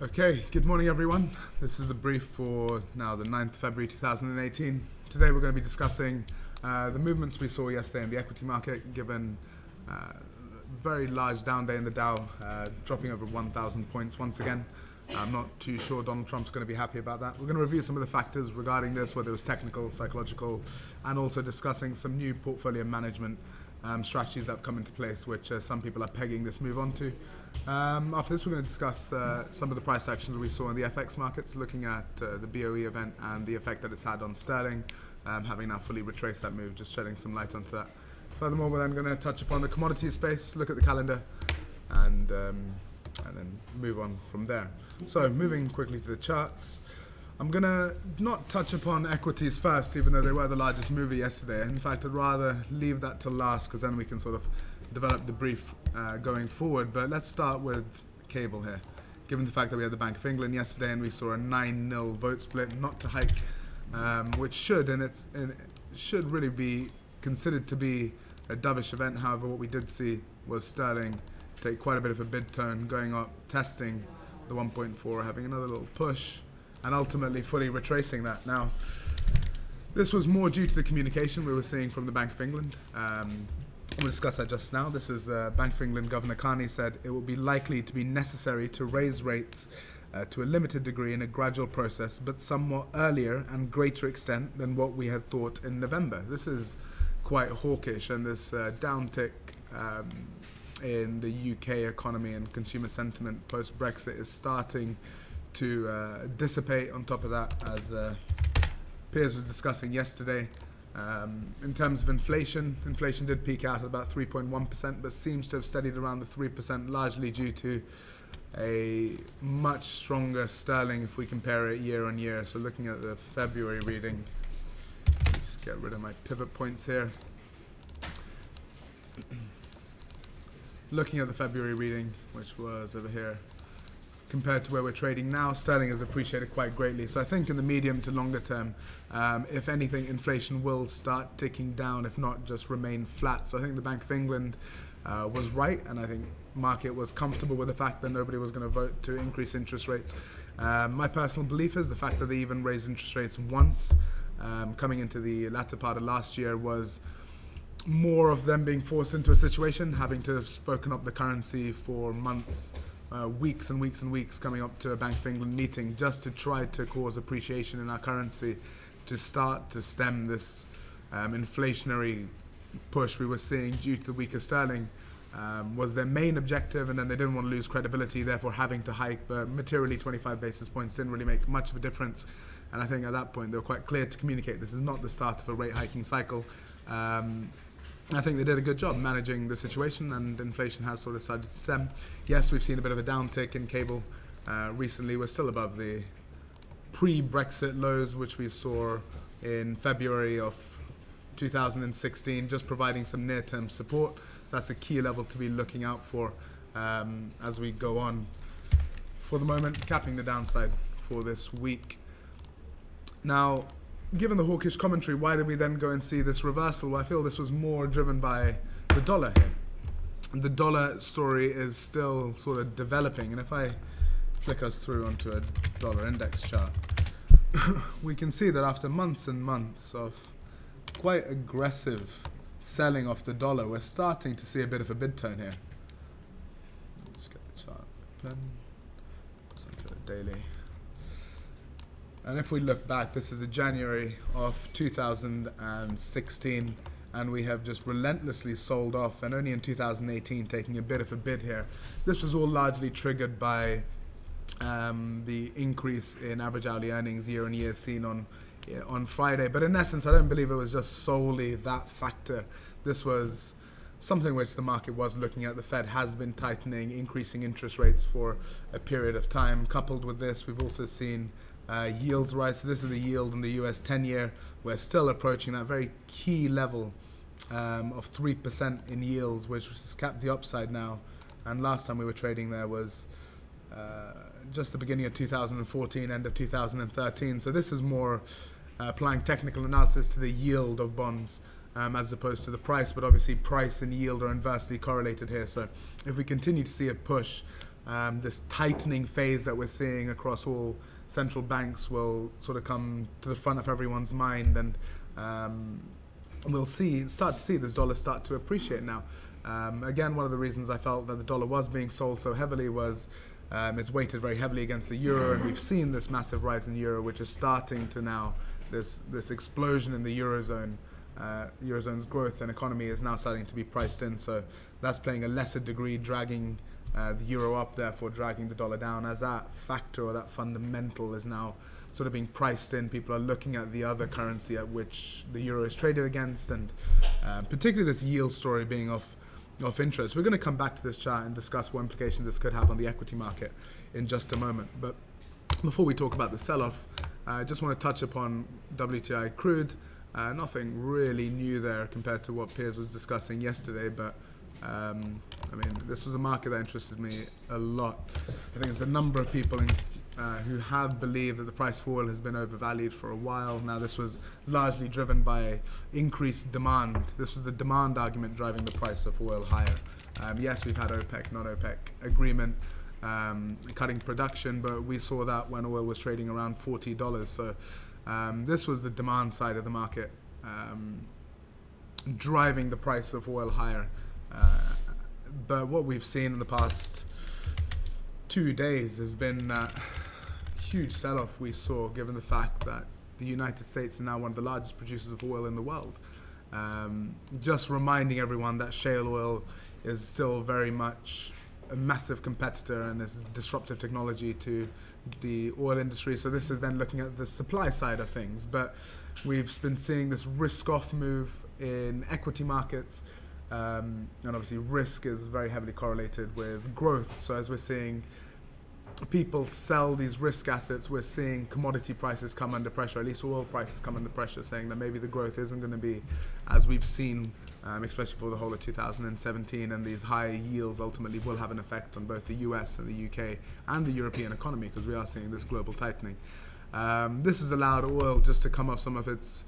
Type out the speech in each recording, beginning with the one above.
Okay, good morning everyone. This is the brief for now the 9th February 2018. Today we're going to be discussing the movements we saw yesterday in the equity market, given very large down day in the Dow, dropping over 1,000 points once again. I'm not too sure Donald Trump's going to be happy about that. We're going to review some of the factors regarding this, whether it was technical, psychological, and also discussing some new portfolio management strategies that have come into place, which some people are pegging this move onto. After this, we're going to discuss some of the price actions we saw in the FX markets, looking at the BOE event and the effect that it's had on sterling, having now fully retraced that move, just shedding some light onto that. Furthermore, we're then going to touch upon the commodity space, look at the calendar, and then move on from there. So, moving quickly to the charts. I'm going to not touch upon equities first, even though they were the largest mover yesterday. In fact, I'd rather leave that till last, because then we can sort of develop the brief going forward. But let's start with cable here. Given the fact that we had the Bank of England yesterday and we saw a 9-0 vote split not to hike, which should really be considered to be a dovish event. However, what we did see was sterling take quite a bit of a bid tone, going up, testing the 1.4, having another little push, and ultimately fully retracing that. Now, this was more due to the communication we were seeing from the Bank of England. We'll discuss that just now. This is Bank of England Governor Carney said it will be likely to be necessary to raise rates to a limited degree in a gradual process, but somewhat earlier and greater extent than what we had thought in November. This is quite hawkish, and this downtick in the UK economy and consumer sentiment post-Brexit is starting to dissipate. On top of that, as Piers was discussing yesterday, in terms of inflation did peak out at about 3.1%, but seems to have steadied around the 3%, largely due to a much stronger sterling if we compare it year on year. So looking at the February reading, just get rid of my pivot points here. Looking at the February reading, which was over here, compared to where we're trading now, sterling has appreciated quite greatly. So I think in the medium to longer term, if anything, inflation will start ticking down, if not just remain flat. So I think the Bank of England was right, and I think market was comfortable with the fact that nobody was going to vote to increase interest rates. My personal belief is the fact that they even raised interest rates once, coming into the latter part of last year, was more of them being forced into a situation, having to have spoken up the currency for months, weeks and weeks and weeks, coming up to a Bank of England meeting just to try to cause appreciation in our currency to start to stem this inflationary push we were seeing due to the weaker sterling, was their main objective, and then they didn't want to lose credibility, therefore having to hike. But materially 25 basis points didn't really make much of a difference, and I think at that point they were quite clear to communicate this is not the start of a rate hiking cycle. I think they did a good job managing the situation, and inflation has sort of started to stem. Yes, we've seen a bit of a downtick in cable recently. We're still above the pre-Brexit lows, which we saw in February of 2016, just providing some near-term support. So that's a key level to be looking out for as we go on. For the moment, capping the downside for this week. Now, given the hawkish commentary, why did we then go and see this reversal? Well, I feel this was more driven by the dollar here. The dollar story is still sort of developing, and if I flick us through onto a dollar index chart, we can see that after months and months of quite aggressive selling off the dollar, we're starting to see a bit of a bid tone here. Let's get the chart open. Goes onto a daily. And if we look back, this is the January of 2016, and we have just relentlessly sold off, and only in 2018 taking a bit of a bid here. This was all largely triggered by the increase in average hourly earnings year on year seen on Friday. But in essence, I don't believe it was just solely that factor. This was something which the market was looking at. The Fed has been tightening, increasing interest rates for a period of time. Coupled with this, we've also seen yields rise. So this is the yield in the US 10-year. We're still approaching that very key level of 3% in yields, which has capped the upside now. And last time we were trading there was just the beginning of 2014, end of 2013. So this is more applying technical analysis to the yield of bonds as opposed to the price. But obviously price and yield are inversely correlated here. So if we continue to see a push this tightening phase that we're seeing across all central banks will sort of come to the front of everyone's mind, and we'll start to see this dollar start to appreciate now. Again, one of the reasons I felt that the dollar was being sold so heavily was it's weighted very heavily against the euro, and we've seen this massive rise in euro, which is starting to now, this explosion in the eurozone. Eurozone's growth and economy is now starting to be priced in, so that's playing a lesser degree, dragging the euro up, therefore dragging the dollar down. As that factor or that fundamental is now sort of being priced in, people are looking at the other currency at which the euro is traded against, and particularly this yield story being of interest. We're going to come back to this chart and discuss what implications this could have on the equity market in just a moment. But before we talk about the sell-off, I just want to touch upon WTI crude. Nothing really new there compared to what Piers was discussing yesterday, but I mean, this was a market that interested me a lot. I think there's a number of people who have believed that the price for oil has been overvalued for a while. Now, this was largely driven by increased demand. This was the demand argument driving the price of oil higher. Yes, we've had OPEC, non-OPEC agreement cutting production, but we saw that when oil was trading around $40. So this was the demand side of the market driving the price of oil higher. But what we've seen in the past 2 days has been that huge sell-off we saw, given the fact that the United States is now one of the largest producers of oil in the world. Just reminding everyone that shale oil is still very much a massive competitor and is disruptive technology to the oil industry. So this is then looking at the supply side of things. But we've been seeing this risk-off move in equity markets. And obviously risk is very heavily correlated with growth. So as we're seeing people sell these risk assets, we're seeing commodity prices come under pressure, at least oil prices come under pressure, saying that maybe the growth isn't going to be as we've seen, especially for the whole of 2017, and these high yields ultimately will have an effect on both the US and the UK and the European economy, because we are seeing this global tightening. This has allowed oil just to come off some of its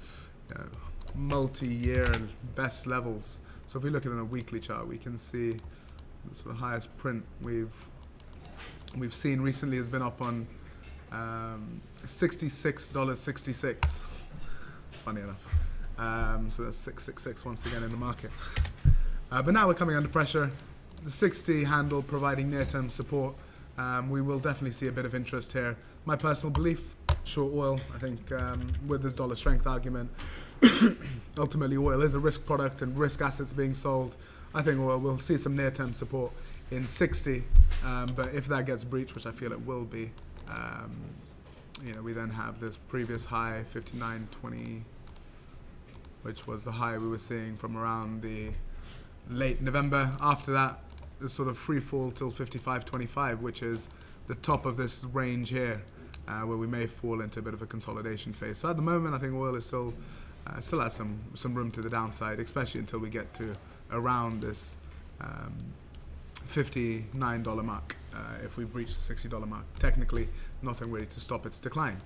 multi-year best levels. So if we look at it on a weekly chart, we can see the sort of highest print we've seen recently has been up on $66.66. Funny enough. So that's 666 once again in the market. But now we're coming under pressure. The 60 handle providing near-term support. We will definitely see a bit of interest here. My personal belief, short oil. I think with this dollar strength argument, ultimately oil is a risk product and risk assets being sold. I think oil will see some near-term support in 60, but if that gets breached, which I feel it will be, we then have this previous high 59.20, which was the high we were seeing from around the late November. After that, this sort of free fall till 55.25, which is the top of this range here, where we may fall into a bit of a consolidation phase. So at the moment, I think oil is still has some room to the downside, especially until we get to around this $59 mark. If we breach the $60 mark, technically nothing really to stop its decline.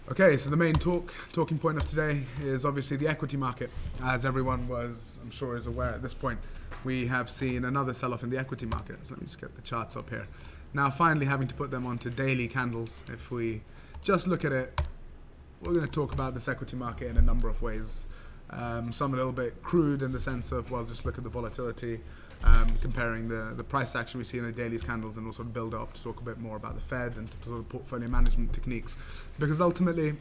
Okay, so the main talking point of today is obviously the equity market. As everyone was, I'm sure, is aware at this point, we have seen another sell-off in the equity market. So let me just get the charts up here. Now finally having to put them onto daily candles. If we just look at it, we're going to talk about this equity market in a number of ways. Some a little bit crude in the sense of, well, just look at the volatility, comparing the price action we see in the dailies candles, and we'll sort of build up to talk a bit more about the Fed and sort of portfolio management techniques, because ultimately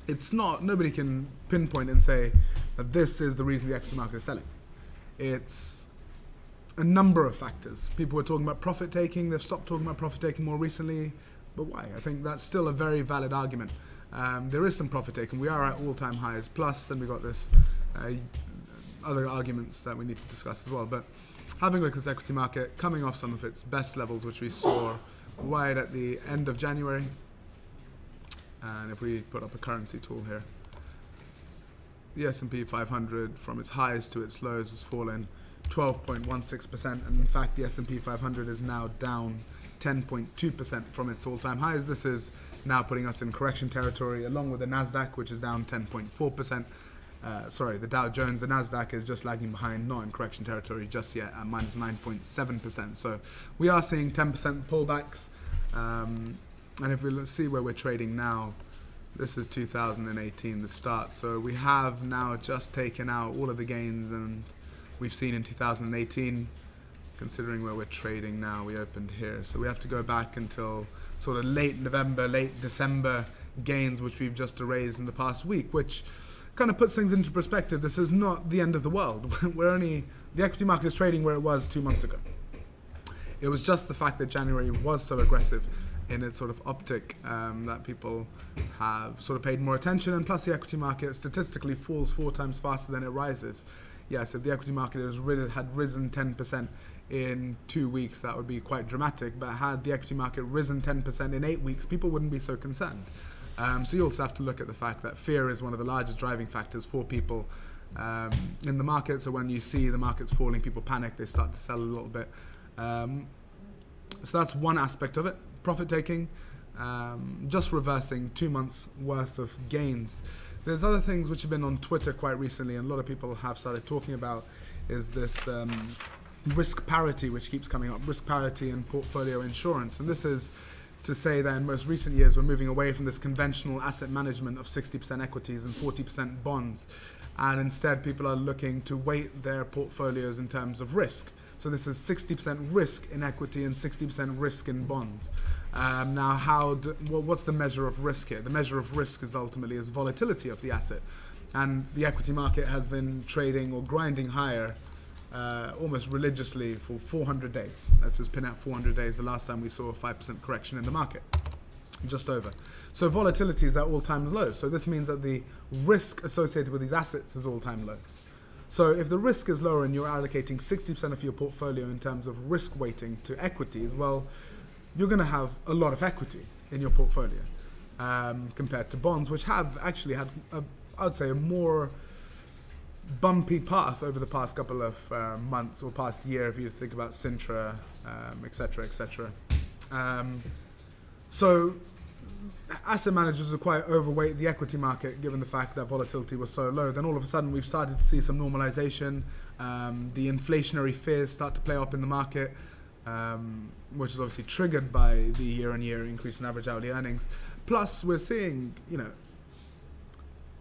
it's not, nobody can pinpoint and say that this is the reason the equity market is selling. It's a number of factors. People were talking about profit taking, they've stopped talking about profit taking more recently, but why? I think that's still a very valid argument. There is some profit taking. We are at all-time highs. Plus, then we got this other arguments that we need to discuss as well. But having a look at this equity market, coming off some of its best levels, which we saw right at the end of January. And if we put up a currency tool here, the S&P 500 from its highs to its lows has fallen 12.16%. And in fact, the S&P 500 is now down 10.2% from its all-time highs. This is now putting us in correction territory, along with the Nasdaq, which is down 10.4%. the Dow Jones, the Nasdaq is just lagging behind, not in correction territory just yet, at minus 9.7%. So we are seeing 10% pullbacks. And if we see where we're trading now, this is 2018, the start. So we have now just taken out all of the gains and we've seen in 2018, considering where we're trading now. We opened here. So we have to go back until sort of late November, late December gains, which we've just erased in the past week, which kind of puts things into perspective. This is not the end of the world. The equity market is trading where it was 2 months ago. It was just the fact that January was so aggressive in its sort of optic that people have sort of paid more attention, and plus the equity market statistically falls 4 times faster than it rises. Yes, if the equity market had risen 10% in 2 weeks, that would be quite dramatic, but had the equity market risen 10% in 8 weeks, people wouldn't be so concerned. So you also have to look at the fact that fear is one of the largest driving factors for people in the market. So when you see the markets falling, people panic, they start to sell a little bit. So that's one aspect of it. Profit taking, just reversing 2 months worth of gains. There's other things which have been on Twitter quite recently, and a lot of people have started talking about, is this risk parity, which keeps coming up, risk parity and portfolio insurance. And this is to say that in most recent years we're moving away from this conventional asset management of 60% equities and 40% bonds, and instead people are looking to weight their portfolios in terms of risk. So this is 60% risk in equity and 60% risk in bonds. Now, what's the measure of risk here? The measure of risk is ultimately volatility of the asset, and the equity market has been trading or grinding higher almost religiously for 400 days. Let's just pin out 400 days. The last time we saw a 5% correction in the market, just over. So volatility is at all-time low. So this means that the risk associated with these assets is all-time low. So if the risk is lower and you're allocating 60% of your portfolio in terms of risk weighting to equities, well, you're going to have a lot of equity in your portfolio compared to bonds, which have actually had, I would say, a more bumpy path over the past couple of months or past year, if you think about Sintra, etc., etc. So asset managers are quite overweight the equity market, given the fact that volatility was so low. Then all of a sudden we've started to see some normalization. The inflationary fears start to play up in the market, which is obviously triggered by the year-on-year increase in average hourly earnings. Plus we're seeing,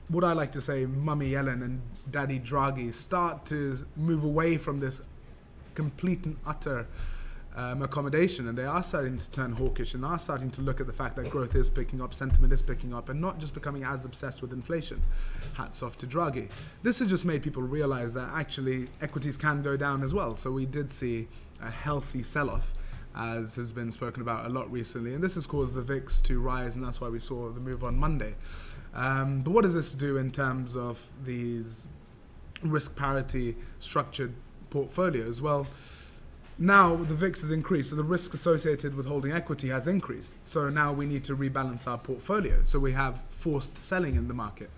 what I like to say, Mummy Yellen and Daddy Draghi start to move away from this complete and utter accommodation, and they are starting to turn hawkish and are starting to look at the fact that growth is picking up, sentiment is picking up, and not just becoming as obsessed with inflation. Hats off to Draghi. This has just made people realize that actually equities can go down as well. So we did see a healthy sell-off, as has been spoken about a lot recently, and this has caused the VIX to rise, and that's why we saw the move on Monday. But what does this do in terms of these risk parity structured portfolios? Well, now the VIX has increased, so the risk associated with holding equity has increased. So now we need to rebalance our portfolio. So we have forced selling in the market.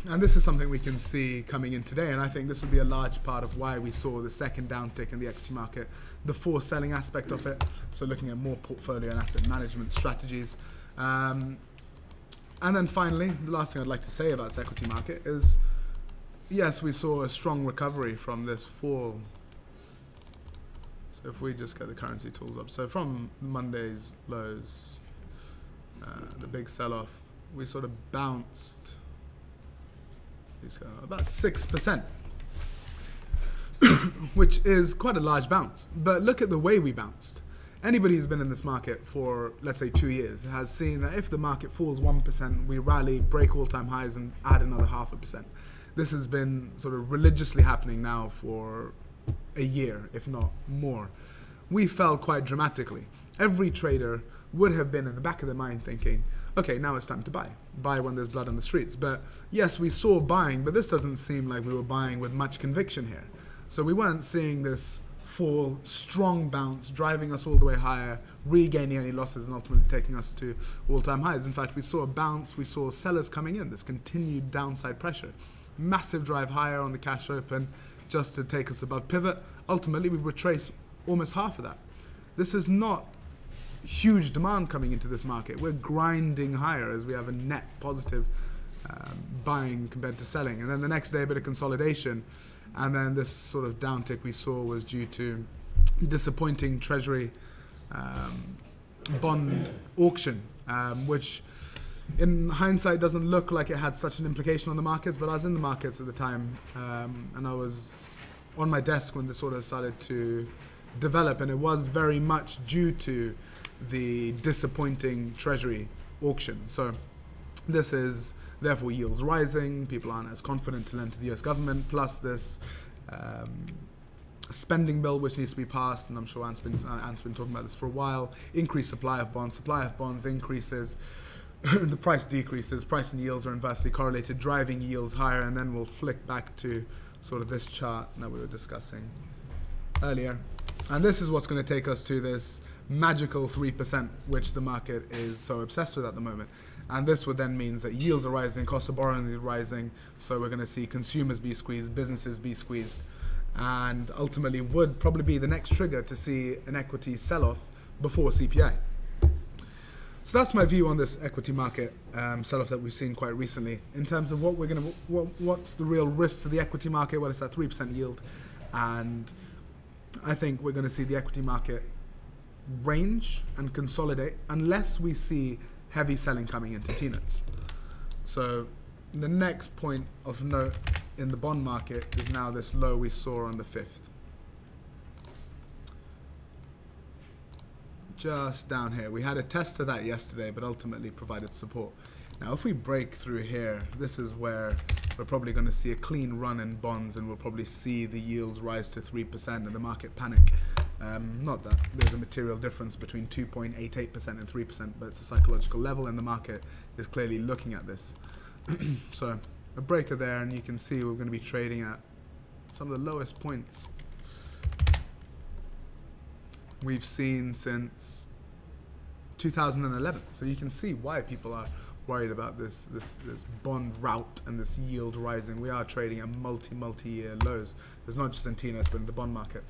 And this is something we can see coming in today, and I think this will be a large part of why we saw the second downtick in the equity market, the forced selling aspect of it, so looking at more portfolio and asset management strategies. And then finally, the last thing I'd like to say about the equity market is, yes, we saw a strong recovery from this fall. So if we just get the currency tools up, so from Monday's lows, the big sell-off, we sort of bounced about 6%, which is quite a large bounce. But look at the way we bounced. Anybody who's been in this market for, let's say, 2 years has seen that if the market falls 1%, we rally, break all-time highs, and add another 0.5%. This has been sort of religiously happening now for a year, if not more. We fell quite dramatically. Every trader would have been in the back of their mind thinking, okay, now it's time to buy. Buy when there's blood on the streets. But yes, we saw buying, but this doesn't seem like we were buying with much conviction here. So we weren't seeing this fall, strong bounce, driving us all the way higher, regaining any losses, and ultimately taking us to all-time highs. In fact, we saw a bounce, we saw sellers coming in, this continued downside pressure. Massive drive higher on the cash open, just to take us above pivot. Ultimately, we retraced almost half of that. This is not huge demand coming into this market. We're grinding higher as we have a net positive buying compared to selling. And then the next day, a bit of consolidation. And then this sort of downtick we saw was due to disappointing Treasury bond auction, which in hindsight doesn't look like it had such an implication on the markets, but I was in the markets at the time, and I was on my desk when this sort of started to develop, and it was very much due to the disappointing Treasury auction. So this is therefore yields rising, people aren't as confident to lend to the US government, plus this spending bill which needs to be passed, and I'm sure Ant's been talking about this for a while. Increased supply of bonds increases, the price decreases, price and yields are inversely correlated, driving yields higher, and then we'll flick back to sort of this chart that we were discussing earlier. And this is what's going to take us to this magical 3%, which the market is so obsessed with at the moment. And this would then means that yields are rising, cost of borrowing is rising, so we're going to see consumers be squeezed, businesses be squeezed, and ultimately would probably be the next trigger to see an equity sell-off before CPI. So that's my view on this equity market sell-off that we've seen quite recently. In terms of what's the real risk to the equity market? Well, it's that 3% yield, and I think we're going to see the equity market range and consolidate unless we see heavy selling coming into T-notes. So the next point of note in the bond market is now this low we saw on the 5th. Just down here. We had a test of that yesterday, but ultimately provided support. Now, if we break through here, this is where we're probably going to see a clean run in bonds, and we'll probably see the yields rise to 3% and the market panic. Not that there's a material difference between 2.88% and 3%, but it's a psychological level, and the market is clearly looking at this. So a breaker there, and you can see we're going to be trading at some of the lowest points we've seen since 2011. So you can see why people are worried about this bond rout and this yield rising. We are trading at multi-year lows. There's not just in T-notes, but in the bond market.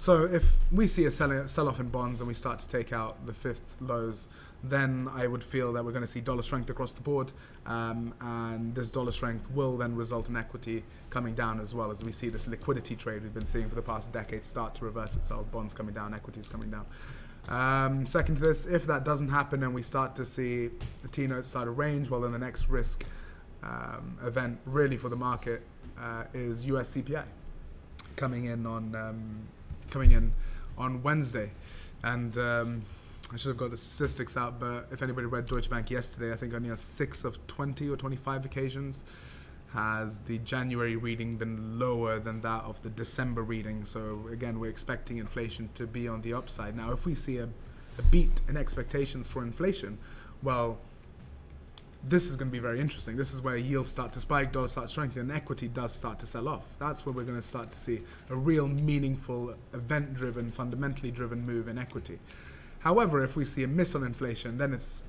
So if we see a sell-off in bonds and we start to take out the 5th lows, then I would feel that we're going to see dollar strength across the board, and this dollar strength will then result in equity coming down, as well as we see this liquidity trade we've been seeing for the past decade start to reverse itself. Bonds coming down, equities coming down. Second to this, if that doesn't happen and we start to see the T-notes start to range, well, then the next risk event really for the market is US CPI coming in on Wednesday. And I should have got the statistics out, but if anybody read Deutsche Bank yesterday, I think only on 6 of 20 or 25 occasions has the January reading been lower than that of the December reading. So again, we're expecting inflation to be on the upside. Now, if we see a beat in expectations for inflation, well, this is going to be very interesting. This is where yields start to spike, dollars start strengthening, and equity does start to sell off. That's where we're going to start to see a real meaningful, event-driven, fundamentally driven move in equity. However, if we see a miss on inflation, then it's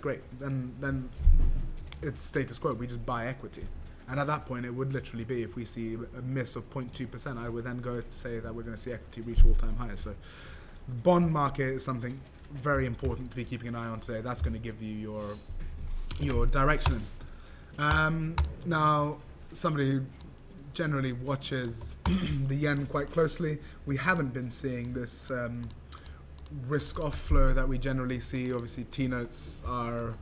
great. Then it's status quo. We just buy equity. And at that point, it would literally be, if we see a miss of 0.2%, I would then go to say that we're going to see equity reach all-time highs. So the bond market is something very important to be keeping an eye on today. That's going to give you your direction. Now, somebody who generally watches the yen quite closely, we haven't been seeing this risk-off flow that we generally see. Obviously, T-notes are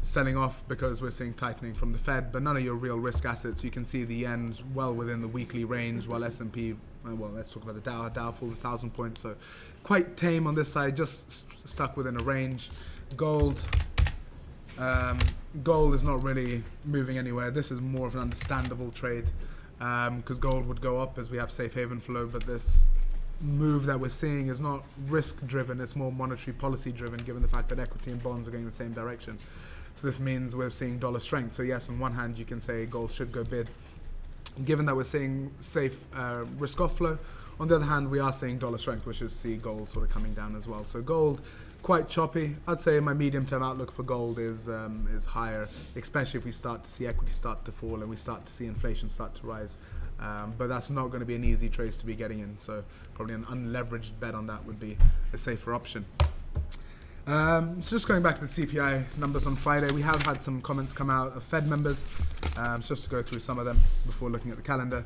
selling off because we're seeing tightening from the Fed, but none of your real risk assets. You can see the yen well within the weekly range, while S&P, well, let's talk about the Dow. Dow falls 1,000 points, so quite tame on this side, just stuck within a range. Gold is not really moving anywhere. This is more of an understandable trade because gold would go up as we have safe haven flow, but this move that we're seeing is not risk driven, it's more monetary policy driven, given the fact that equity and bonds are going in the same direction. So this means we're seeing dollar strength. So yes, on one hand you can say gold should go bid, given that we're seeing safe risk off flow. On the other hand, we are seeing dollar strength, which is see gold sort of coming down as well. So gold quite choppy. I'd say my medium term outlook for gold is higher, especially if we start to see equity start to fall and we start to see inflation start to rise. But that's not going to be an easy trade to be getting in, so probably an unleveraged bet on that would be a safer option. So just going back to the CPI numbers on Friday, we have had some comments come out of Fed members, so just to go through some of them before looking at the calendar.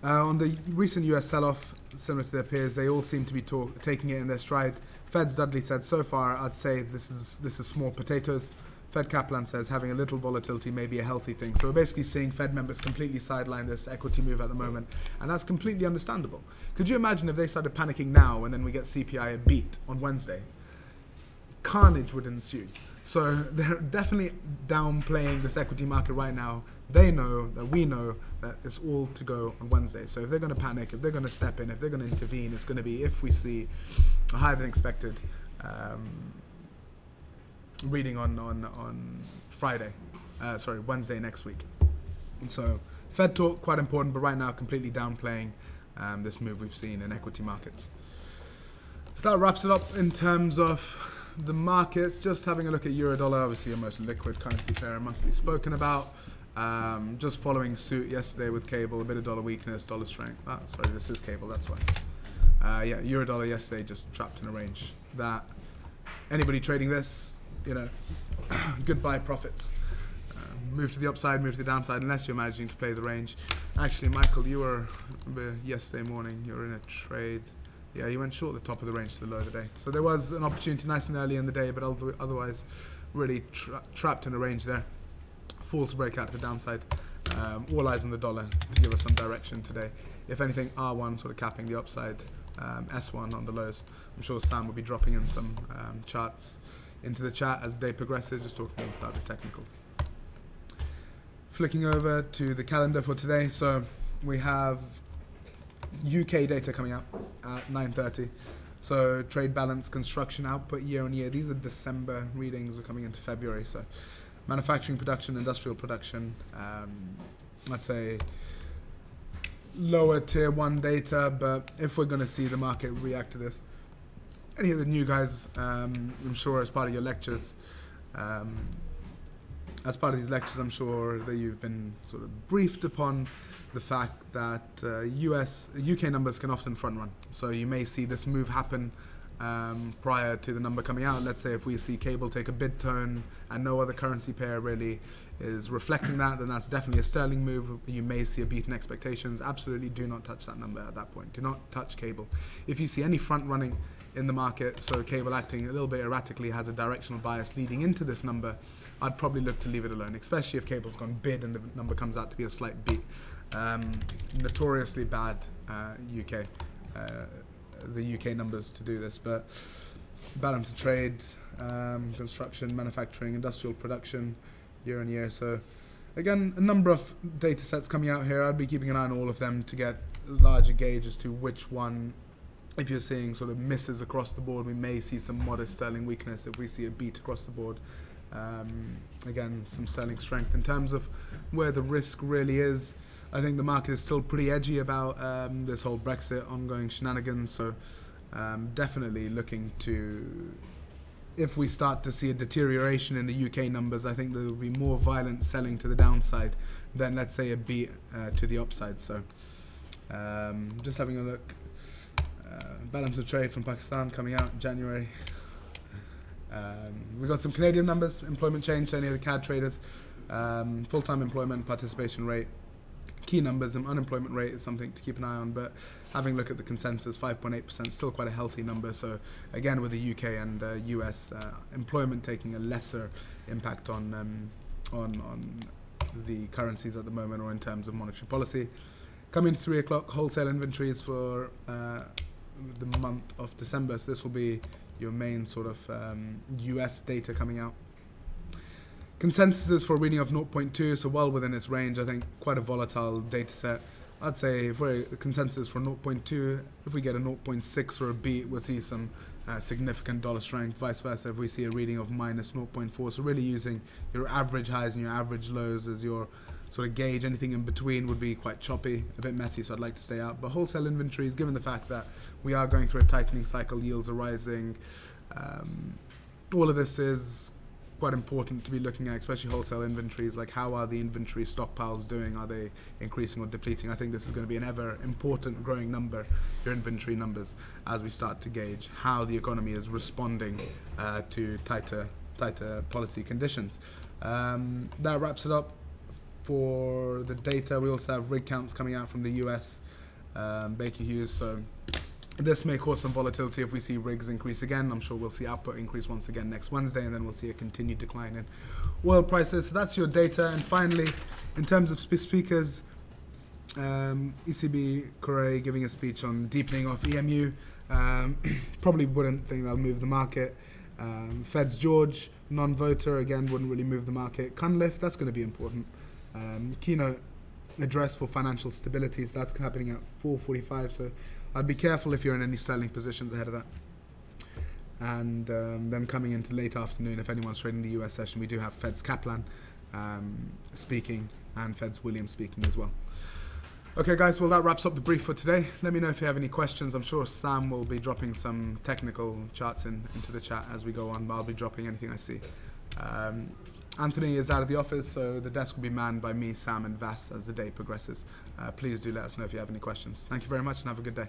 On the recent US sell-off, similar to their peers, they all seem to be taking it in their stride. Fed's Dudley said, so far, I'd say this is small potatoes. Fed Kaplan says having a little volatility may be a healthy thing. So we're basically seeing Fed members completely sideline this equity move at the moment, and that's completely understandable. Could you imagine if they started panicking now and then we get CPI a beat on Wednesday? Carnage would ensue. So they're definitely downplaying this equity market right now. They know that we know that it's all to go on Wednesday. So if they're going to panic, if they're going to step in, if they're going to intervene, it's going to be if we see a higher than expected reading on Wednesday next week. And so Fed talk, quite important, but right now completely downplaying this move we've seen in equity markets. So that wraps it up in terms of the markets. Just having a look at Euro-Dollar, obviously your most liquid currency pair must be spoken about. Just following suit yesterday with cable, a bit of dollar weakness, dollar strength. Sorry, this is cable, that's why. Yeah, Euro-Dollar yesterday just trapped in a range that anybody trading this, you know, goodbye profits. Move to the upside, move to the downside, unless you're managing to play the range. Actually, Michael, you were, yesterday morning, you were in a trade. Yeah, you went short the top of the range to the low of the day. So there was an opportunity nice and early in the day, but otherwise really trapped in a range there. False breakout to the downside. All eyes on the dollar to give us some direction today. If anything, R1 sort of capping the upside, S1 on the lows. I'm sure Sam will be dropping in some charts into the chat as the day progresses, just talking about the technicals. Flicking over to the calendar for today. So we have UK data coming out at 9:30. So trade balance, construction output year on year. These are December readings. We're coming into February. So manufacturing production, industrial production. Let's say lower tier 1 data. But if we're going to see the market react to this, any of the new guys, I'm sure as part of your lectures, as part of these lectures, I'm sure that you've been sort of briefed upon the fact that UK numbers can often front run. So you may see this move happen prior to the number coming out. Let's say if we see cable take a bid tone and no other currency pair really is reflecting that, then that's definitely a sterling move. You may see a beat in expectations. Absolutely do not touch that number at that point. Do not touch cable. If you see any front running in the market, so cable acting a little bit erratically, has a directional bias leading into this number, I'd probably look to leave it alone, especially if cable's gone bid and the number comes out to be a slight beat. Notoriously bad UK, the UK numbers to do this, but balance of trade, construction, manufacturing, industrial production, year on year. So again, a number of data sets coming out here. I'd be keeping an eye on all of them to get a larger gauge as to which one. If you're seeing sort of misses across the board, we may see some modest sterling weakness. If we see a beat across the board, again, some sterling strength. In terms of where the risk really is, I think the market is still pretty edgy about this whole Brexit ongoing shenanigans. So definitely looking to, if we start to see a deterioration in the UK numbers, I think there will be more violent selling to the downside than, let's say, a beat to the upside. So just having a look. Balance of trade from Pakistan coming out in January. We've got some Canadian numbers, employment change to any of the CAD traders, full-time employment, participation rate, key numbers, and unemployment rate is something to keep an eye on. But having a look at the consensus, 5.8%, still quite a healthy number. So again, with the UK and US employment taking a lesser impact on the currencies at the moment, or in terms of monetary policy. Coming to 3 o'clock, wholesale inventories for the month of December. So this will be your main sort of US data coming out. Consensus is for a reading of 0.2, so well within its range. I think quite a volatile data set. I'd say if we're consensus for 0.2, if we get a 0.6 or a beat, we'll see some significant dollar strength. Vice versa, if we see a reading of minus 0.4, so really using your average highs and your average lows as your sort of gauge. Anything in between would be quite choppy, a bit messy, so I'd like to stay out. But wholesale inventories, given the fact that we are going through a tightening cycle, yields are rising, all of this is quite important to be looking at, especially wholesale inventories, like how are the inventory stockpiles doing? Are they increasing or depleting? I think this is going to be an ever important growing number, your inventory numbers, as we start to gauge how the economy is responding to tighter policy conditions. That wraps it up for the data. We also have rig counts coming out from the US, Baker Hughes, so this may cause some volatility if we see rigs increase again. I'm sure we'll see output increase once again next Wednesday, and then we'll see a continued decline in oil prices. So that's your data. And finally, in terms of speakers, ECB Correa giving a speech on deepening of EMU. Probably wouldn't think that'll move the market. Fed's George, non-voter, again, wouldn't really move the market. Cunliffe, that's going to be important. Keynote address for financial stability, so that's happening at 4:45, so I'd be careful if you're in any sterling positions ahead of that. And then coming into late afternoon, if anyone's trading the US session, we do have Fed's Kaplan speaking and Fed's Williams speaking as well. Okay guys, well that wraps up the brief for today. Let me know if you have any questions. I'm sure Sam will be dropping some technical charts into the chat as we go on, but I'll be dropping anything I see. Anthony is out of the office, so the desk will be manned by me, Sam and Vas as the day progresses. Please do let us know if you have any questions. Thank you very much and have a good day.